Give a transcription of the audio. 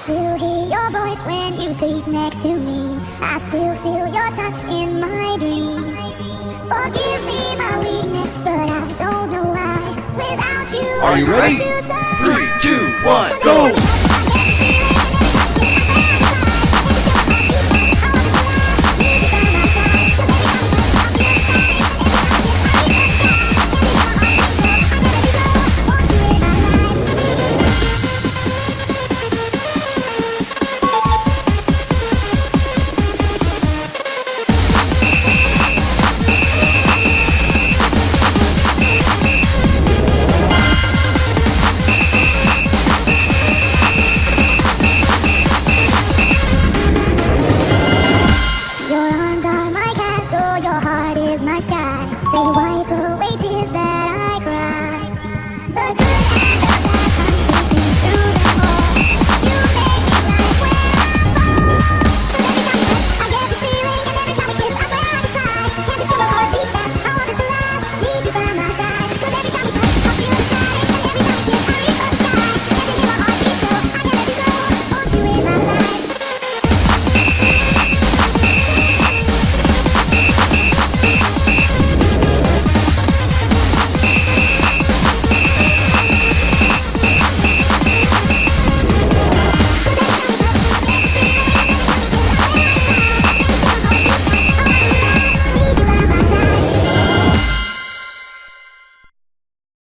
still hear your voice when you sleep next to me. I still feel your touch in my dream. Forgive me my weakness, but I don't know why. Without you, Are you ready? 3, 2, 1, go! They wipe away tears that I cry.